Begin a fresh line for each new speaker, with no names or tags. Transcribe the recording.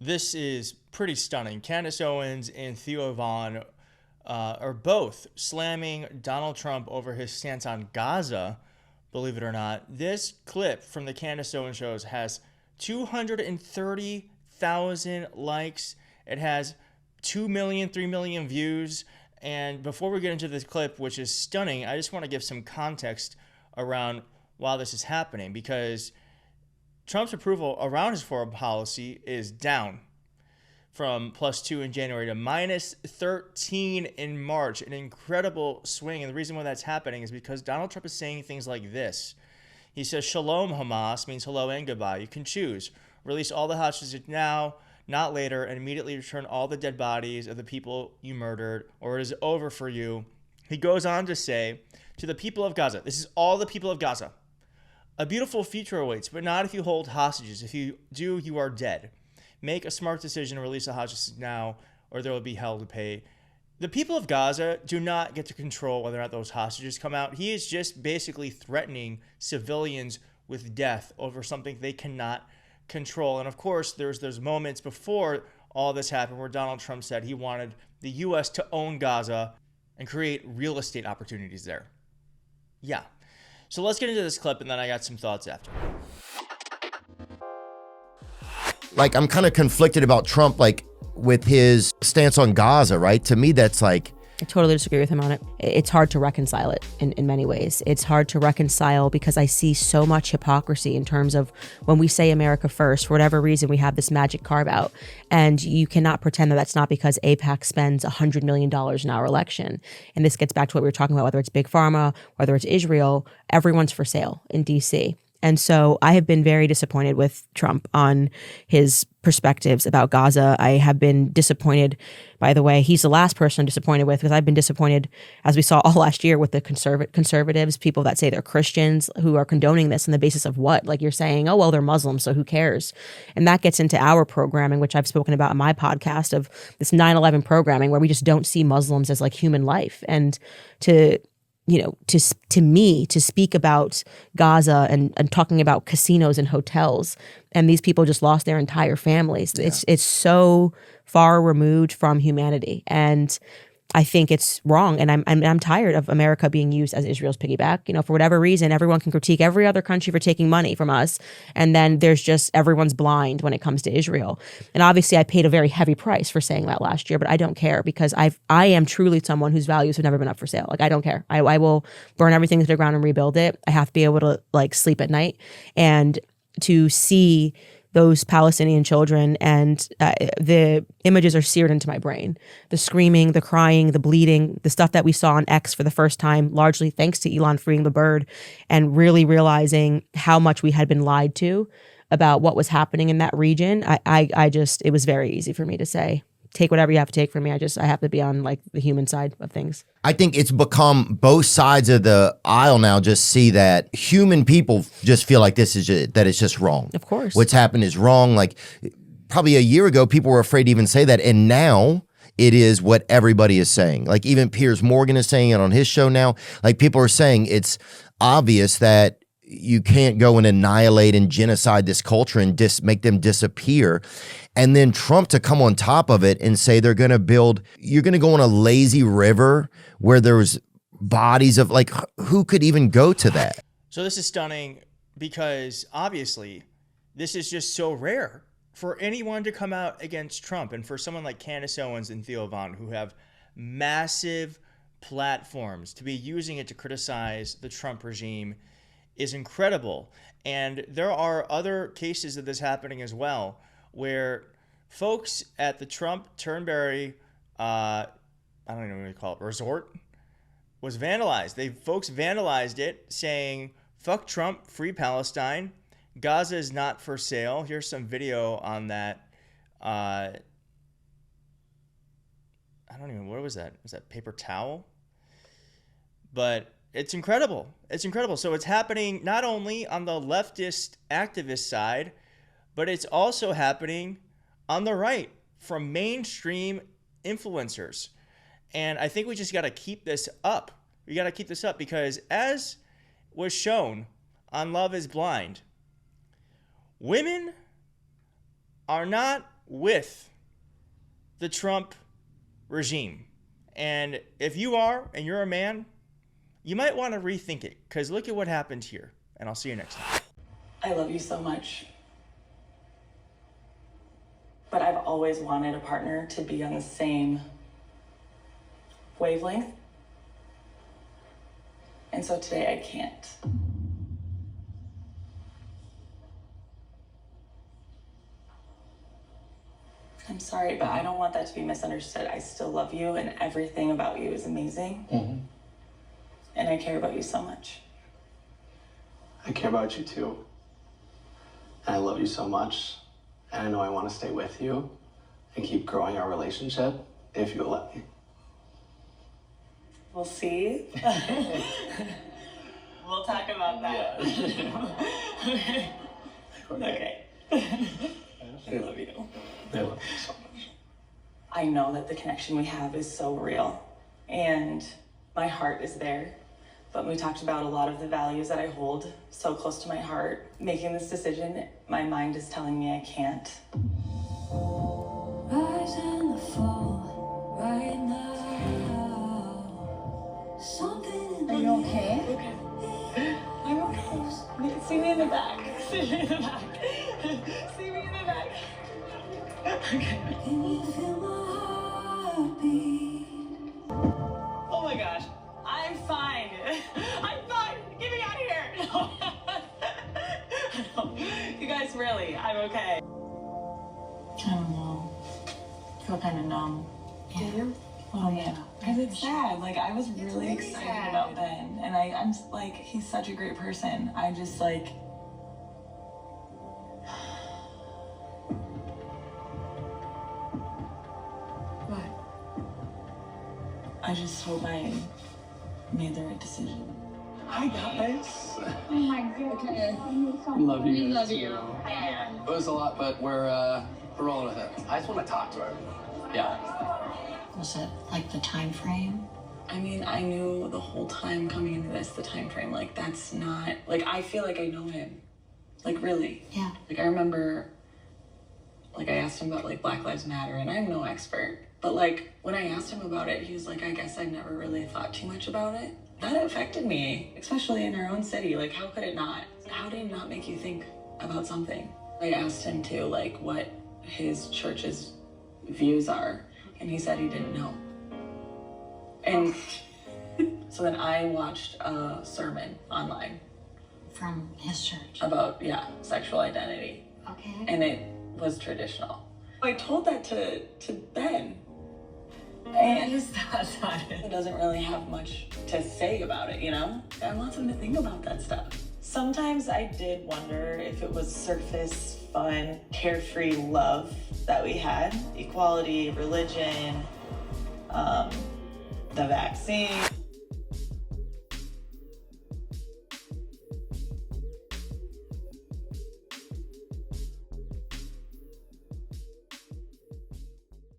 This is pretty stunning. Candace Owens and Theo are both slamming Donald Trump over his stance on Gaza, believe it or not. This clip from the Candace Owens shows has 230,000 likes. It has 2 million, 3 million views. And before we get into this clip, which is stunning, I just want to give some context around why this is happening, because Trump's approval around his foreign policy is down from +2 in January to -13 in March, an incredible swing. And the reason why that's happening is because Donald Trump is saying things like this. He says, "Shalom Hamas" means hello and goodbye. You can choose. Release all the hostages now, not later, and immediately return all the dead bodies of the people you murdered, or it is over for you. He goes on to say, to the people of Gaza, this is all the people of Gaza, "A beautiful future awaits, but not if you hold hostages. If you do, you are dead. Make a smart decision and release the hostages now, or there will be hell to pay." The people of Gaza do not get to control whether or not those hostages come out. He is just basically threatening civilians with death over something they cannot control. And of course, there's those moments before all this happened where Donald Trump said he wanted the U.S. to own Gaza and create real estate opportunities there. Yeah. So let's get into this clip, and then I got some thoughts after.
Like, I'm kind of conflicted about Trump, like, with his stance on Gaza, right? To me, that's like...
I totally disagree with him on it. It's hard to reconcile it in many ways. It's hard to reconcile because I see so much hypocrisy in terms of when we say America first, for whatever reason, we have this magic carve out. And you cannot pretend that that's not because AIPAC spends $100 million in our election. And this gets back to what we were talking about, whether it's Big Pharma, whether it's Israel, everyone's for sale in DC. And so I have been very disappointed with Trump on his perspectives about Gaza. I have been disappointed, by the way, he's the last person I'm disappointed with, because I've been disappointed, as we saw all last year, with the conservatives, people that say they're Christians, who are condoning this on the basis of what? Like, you're saying, oh, well, they're Muslims, so who cares? And that gets into our programming, which I've spoken about in my podcast, of this 9/11 programming, where we just don't see Muslims as like human life. And to me, to speak about Gaza and talking about casinos and hotels, and these people just lost their entire families. Yeah. It's so far removed from humanity, and I think it's wrong. And I'm tired of America being used as Israel's piggyback. You know, for whatever reason, everyone can critique every other country for taking money from us, and then there's just everyone's blind when it comes to Israel. And obviously, I paid a very heavy price for saying that last year, but I don't care, because I am truly someone whose values have never been up for sale. Like, I don't care. I will burn everything to the ground and rebuild it. I have to be able to like sleep at night, and to see those Palestinian children, and the images are seared into my brain. The screaming, the crying, the bleeding, the stuff that we saw on X for the first time, largely thanks to Elon freeing the bird, and really realizing how much we had been lied to about what was happening in that region. It was very easy for me to say, take whatever you have to take from me. I have to be on like the human side of things.
I think it's become both sides of the aisle now just see that human people just feel like this is that it's just wrong.
Of course.
What's happened is wrong. Like, probably a year ago, people were afraid to even say that. And now it is what everybody is saying. Like, even Piers Morgan is saying it on his show now. Like, people are saying it's obvious that you can't go and annihilate and genocide this culture and make them disappear. And then Trump to come on top of it and say you're going to go on a lazy river where there's bodies of, like, who could even go to that?
So this is stunning, because obviously this is just so rare for anyone to come out against Trump. And for someone like Candace Owens and Theo, who have massive platforms, to be using it to criticize the Trump regime is incredible. And there are other cases of this happening as well, where folks at the Trump Turnberry, I don't even know what you call it, resort, was vandalized. Folks vandalized it, saying, "Fuck Trump, free Palestine. Gaza is not for sale." Here's some video on that. I don't even, what was that? Was that paper towel? But it's incredible. It's incredible. So it's happening not only on the leftist activist side, but it's also happening on the right from mainstream influencers. And I think we just got to keep this up. We got to keep this up, because as was shown on Love is Blind, women are not with the Trump regime. And if you are, and you're a man, you might want to rethink it, because look at what happened here. And I'll see you next time.
I love you so much. But I've always wanted a partner to be on the same wavelength. And so today I can't. I'm sorry, but I don't want that to be misunderstood. I still love you, and everything about you is amazing.
Mm-hmm.
And I care about you so much.
I care about you too. And I love you so much. And I know I want to stay with you and keep growing our relationship if you'll let me.
We'll see. We'll talk about that. Okay. I love you.
I love you so much.
I know that the connection we have is so real, and my heart is there. But we talked about a lot of the values that I hold so close to my heart. Making this decision, my mind is telling me I can't.
Rise and fall right now. Something in
Are you okay? Okay. I'm okay. See me in the back. See me in the back. See me in the back. Okay.
Can you feel my heartbeat?
Oh my gosh. I'm fine. I'm fine. Get me out of here. No. You guys, really, I'm okay. I don't know. I feel kind of numb.
Do you?
Oh yeah. Because it's sad. Like, I was really excited
sad.
about Ben. And I'm just, like, he's such a great person. I just, like...
What?
I just hope I made the right decision.
Hi, guys.
Oh my goodness.
Love you guys
love
too.
you.
It was a lot, but we're rolling with it. I just want to talk to her. Yeah.
Was it like the time frame?
I mean, I knew the whole time coming into this, the time frame, like, that's not... Like, I feel like I know him. Like, really.
Yeah.
Like, I remember, like, I asked him about, like, Black Lives Matter, and I'm no expert. But, like, when I asked him about it, he was like, I guess I never really thought too much about it. That affected me, especially in our own city. Like, how could it not? How did it not make you think about something? I asked him, too, like, what his church's views are, and he said he didn't know. And so then I watched a sermon online
From his church.
about, sexual identity.
Okay.
And it was traditional. I told that to Ben. And his thoughts on it. He doesn't really have much to say about it, you know? I want him to think about that stuff. Sometimes I did wonder if it was surface, fun, carefree love that we had. Equality, religion, the vaccine.